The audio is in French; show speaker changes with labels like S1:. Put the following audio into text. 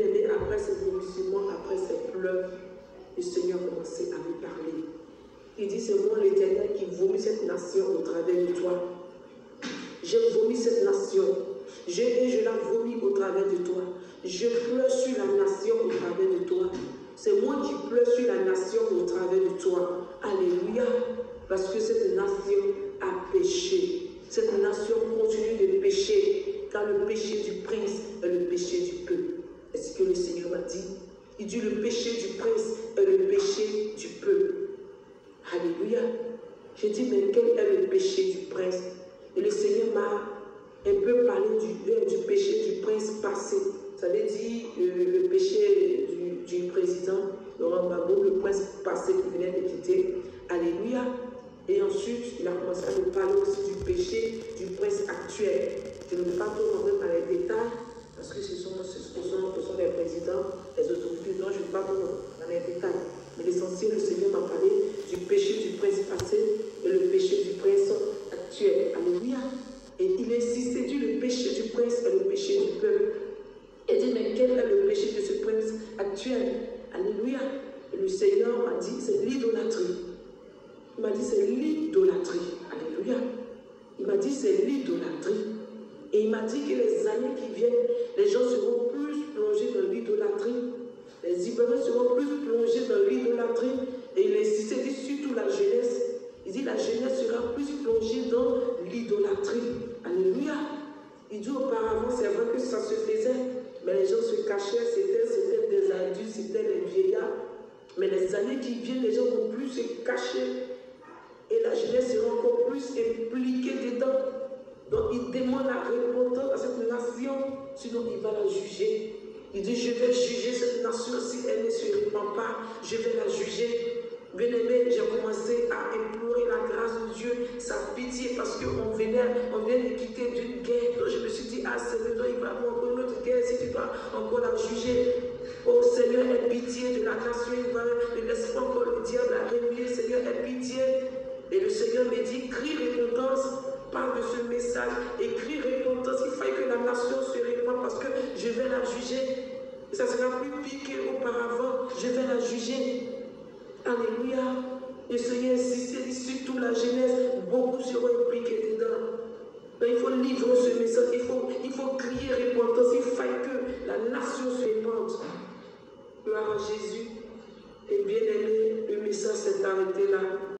S1: Et après ces vomissements, après ces pleurs, le Seigneur a commencé à lui parler. Il dit, c'est moi l'Éternel qui vomis cette nation au travers de toi. J'ai vomi cette nation. Je la vomis au travers de toi. Je pleure sur la nation au travers de toi. C'est moi qui pleure sur la nation au travers de toi. Alléluia. Parce que cette nation a péché. Cette nation continue de pécher. Car le péché du prince est le péché du peuple. Est-ce que le Seigneur m'a dit? Il dit le péché du prince est le péché du peuple. Alléluia. J'ai dit, mais quel est le péché du prince? Et le Seigneur m'a un peu parlé du péché du prince passé. Ça veut dire le péché du président Laurent Gbagbo, le prince passé qui venait de quitter. Alléluia. Et ensuite, il a commencé à me parler aussi du péché du prince actuel. Je ne vais pas trop rentrer dans les détails, parce que ce sont les présidents, les autorités, donc je ne vais pas trop dans les détails. Mais l'essentiel, le Seigneur m'a parlé du péché du prince passé et le péché du prince actuel. Alléluia. Et il insistait du le péché du prince et le péché du peuple. Et dit, mais quel est le péché de ce prince actuel? Alléluia. Et le Seigneur m'a dit, c'est l'idolâtrie. Il m'a dit, c'est l'idolâtrie. Alléluia. Il m'a dit, c'est l'idolâtrie. Et il m'a dit que les années qui viennent, les gens seront plus plongés dans l'idolâtrie. Les Ivoiriens seront plus plongés dans l'idolâtrie. Et il insistait, dit surtout la jeunesse. Il dit, la jeunesse sera plus plongée dans l'idolâtrie. Alléluia. Il dit, auparavant, c'est vrai que ça se faisait, mais les gens se cachaient, c'était des adultes, c'était des vieillards. Mais les années qui viennent, les gens vont plus se cacher. Et la jeunesse sera encore plus impliquée dedans. Donc il demande la repentance à cette nation, sinon il va la juger. Il dit, je vais juger cette nation si elle ne se répand pas, je vais la juger. Bien-aimé, j'ai commencé à implorer la grâce de Dieu, sa pitié, parce qu'on vient de quitter d'une guerre. Donc je me suis dit, ah Seigneur, il va y avoir encore une autre guerre, si tu dois encore la juger. Oh Seigneur, aie pitié de la nation, ne laisse pas encore le diable la remuer. Seigneur, aie pitié. Et le Seigneur me dit, crie repentance, parle de ce message, écris repentance. Il faille que la nation se répande parce que je vais la juger. Et ça sera plus pire qu'auparavant, je vais la juger. Alléluia. Le Seigneur insistait, surtout la jeunesse, beaucoup seront impliqués dedans. Donc il faut livrer ce message, il faut crier repentance, il faille que la nation se répande. Gloire à Jésus. Et bien aimé, le message s'est arrêté là.